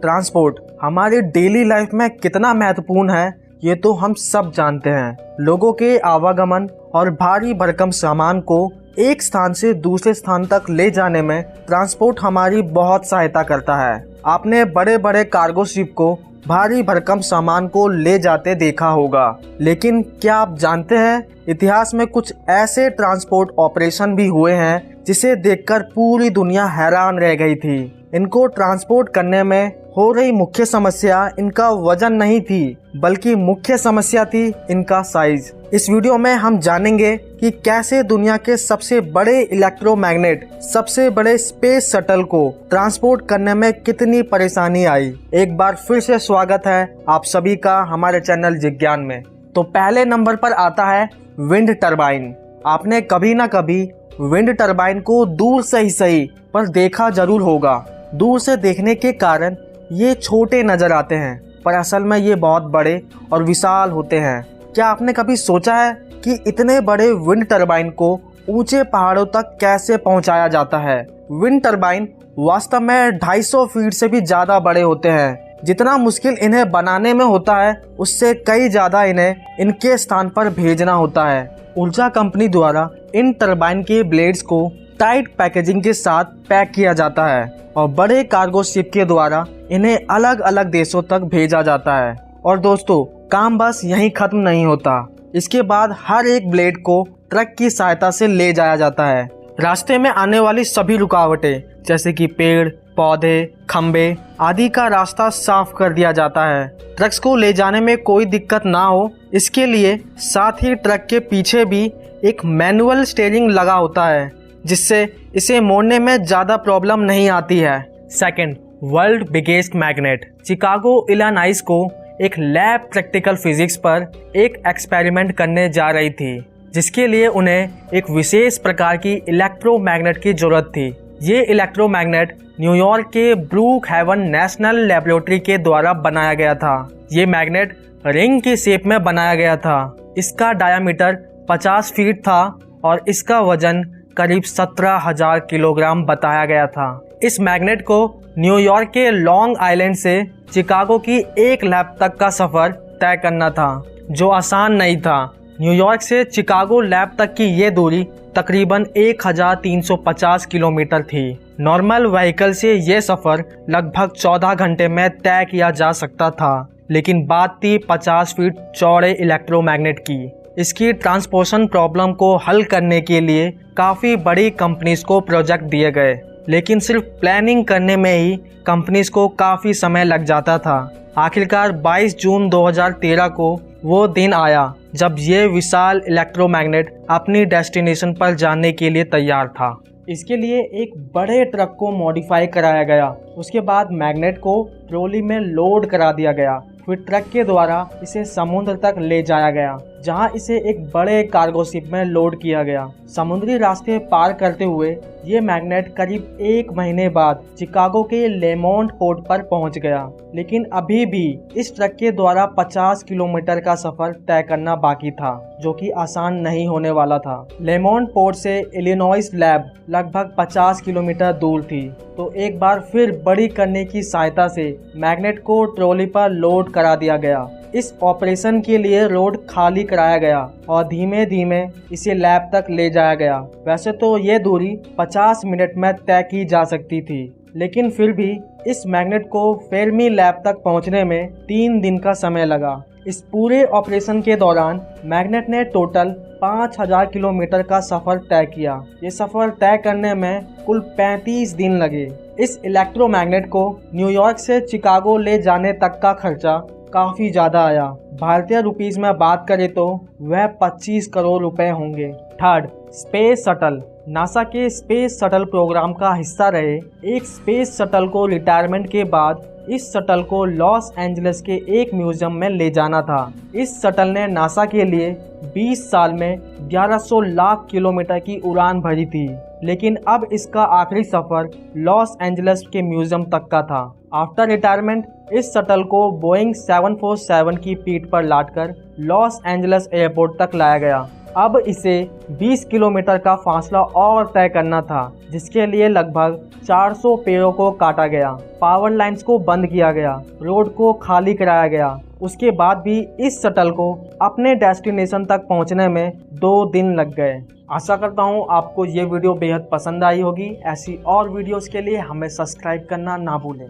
Transport हमारी daily life में कितना महत्वपूर्ण है ये तो हम सब जानते हैं। लोगों के आवागमन और भारी भरकम सामान को एक स्थान से दूसरे स्थान तक ले जाने में ट्रांसपोर्ट हमारी बहुत सहायता करता है। आपने बड़े बड़े कार्गो शिप को भारी भरकम सामान को ले जाते देखा होगा, लेकिन क्या आप जानते हैं इतिहास में कुछ ऐसे ट्रांसपोर्ट ऑपरेशन भी हुए हैं जिसे देखकर पूरी दुनिया हैरान रह गई थी। इनको ट्रांसपोर्ट करने में हो रही मुख्य समस्या इनका वजन नहीं थी, बल्कि मुख्य समस्या थी इनका साइज। इस वीडियो में हम जानेंगे कि कैसे दुनिया के सबसे बड़े इलेक्ट्रोमैग्नेट, सबसे बड़े स्पेस शटल को ट्रांसपोर्ट करने में कितनी परेशानी आई। एक बार फिर से स्वागत है आप सभी का हमारे चैनल जिज्ञान में। तो पहले नंबर पर आता है विंड टरबाइन। आपने कभी ना कभी विंड टरबाइन को दूर से ही सही पर देखा जरूर होगा। दूर से देखने के कारण ये छोटे नजर आते हैं, पर असल में ये बहुत बड़े और विशाल होते हैं। क्या आपने कभी सोचा है कि इतने बड़े विंड टरबाइन को ऊंचे पहाड़ों तक कैसे पहुंचाया जाता है? विंड टरबाइन वास्तव में 250 फीट से भी ज़्यादा बड़े होते हैं। जितना मुश्किल इन्हें बनाने में होता है उससे कई ज़्यादा इन्हें इनके स्थान पर भेजना होता है। ऊर्जा कंपनी द्वारा इन टरबाइन के ब्लेड्स को टाइट पैकेजिंग के साथ पैक किया जाता है और बड़े कार्गो शिप के द्वारा इन्हें अलग अलग देशों तक भेजा जाता है। और दोस्तों, काम बस यहीं खत्म नहीं होता। इसके बाद हर एक ब्लेड को ट्रक की सहायता से ले जाया जाता है। रास्ते में आने वाली सभी रुकावटें जैसे कि पेड़, पौधे, खंबे आदि का रास्ता साफ कर दिया जाता है। ट्रक्स को ले जाने में कोई दिक्कत ना हो इसके लिए साथ ही ट्रक के पीछे भी एक मैनुअल स्टीयरिंग लगा होता है, जिससे इसे मोड़ने में ज़्यादा प्रॉब्लम नहीं आती है। Second, world biggest magnet. Chicago Illinois को एक लैब प्रैक्टिकल फिजिक्स पर एक एक्सपेरिमेंट करने जा रही थी, जिसके लिए उन्हें एक विशेष प्रकार की इलेक्ट्रोमैग्नेट की जरूरत थी। ये इलेक्ट्रोमैग्नेट न्यूयॉर्क के ब्रूक हेवन नेशनल लेबोरेटरी के द्वारा बनाया गया था। ये मैग्नेट रिंग की शेप में बनाया गया था। इसका डायामीटर 50 फीट था और इसका वजन करीब 17,000 किलोग्राम बताया गया था। इस मैग्नेट को न्यूयॉर्क के लॉन्ग आइलैंड से शिकागो की एक लैब तक का सफर तय करना था, जो आसान नहीं था। न्यूयॉर्क से शिकागो लैब तक की ये दूरी तकरीबन 1350 किलोमीटर थी। नॉर्मल व्हीकल से ये सफर लगभग 14 घंटे में तय किया जा सकता था, लेकिन बात थी 50 फीट चौड़े इलेक्ट्रोमैग्नेट की। इसकी ट्रांसपोर्टेशन प्रॉब्लम को हल करने के लिए काफ़ी बड़ी कंपनीज को प्रोजेक्ट दिए गए, लेकिन सिर्फ प्लानिंग करने में ही कंपनीज को काफ़ी समय लग जाता था। आखिरकार 22 जून 2013 को वो दिन आया जब ये विशाल इलेक्ट्रोमैग्नेट अपनी डेस्टिनेशन पर जाने के लिए तैयार था। इसके लिए एक बड़े ट्रक को मॉडिफाई कराया गया। उसके बाद मैग्नेट को ट्रॉली में लोड करा दिया गया। फिर ट्रक के द्वारा इसे समुद्र तक ले जाया गया, जहां इसे एक बड़े कार्गो शिप में लोड किया गया। समुद्री रास्ते पार करते हुए ये मैग्नेट करीब 1 महीने बाद शिकागो के लेमोंट पोर्ट पर पहुंच गया, लेकिन अभी भी इस ट्रक के द्वारा 50 किलोमीटर का सफर तय करना बाकी था, जो कि आसान नहीं होने वाला था। लेमोंट पोर्ट से इलिनॉइस लैब लगभग 50 किलोमीटर दूर थी। तो एक बार फिर बड़ी करने की सहायता से मैग्नेट को ट्रॉली पर लोड करा दिया गया। इस ऑपरेशन के लिए रोड खाली कराया गया और धीमे धीमे इसे लैब तक ले जाया गया। वैसे तो ये दूरी 50 मिनट में तय की जा सकती थी, लेकिन फिर भी इस मैग्नेट को फेर्मी लैब तक पहुंचने में 3 दिन का समय लगा। इस पूरे ऑपरेशन के दौरान मैग्नेट ने टोटल 5000 किलोमीटर का सफर तय किया। ये सफर तय करने में कुल 35 दिन लगे। इस इलेक्ट्रोमैग्नेट को न्यूयॉर्क से शिकागो ले जाने तक का खर्चा काफ़ी ज़्यादा आया। भारतीय रुपीस में बात करें तो वह 25 करोड़ रुपए होंगे। Third, space shuttle. नासा के स्पेस शटल प्रोग्राम का हिस्सा रहे एक स्पेस शटल को रिटायरमेंट के बाद इस शटल को लॉस एंजलिस के एक म्यूजियम में ले जाना था। इस शटल ने नासा के लिए 20 साल में 1100 लाख किलोमीटर की उड़ान भरी थी, लेकिन अब इसका आखिरी सफर लॉस एंजलिस के म्यूजियम तक का था। आफ्टर रिटायरमेंट इस शटल को बोइंग 747 की पीठ पर लादकर लॉस एंजलिस एयरपोर्ट तक लाया गया। अब इसे 20 किलोमीटर का फासला और तय करना था, जिसके लिए लगभग 400 पेड़ों को काटा गया, पावर लाइंस को बंद किया गया, रोड को खाली कराया गया। उसके बाद भी इस शटल को अपने डेस्टिनेशन तक पहुंचने में 2 दिन लग गए। आशा करता हूं आपको ये वीडियो बेहद पसंद आई होगी। ऐसी और वीडियोस के लिए हमें सब्सक्राइब करना ना भूलें।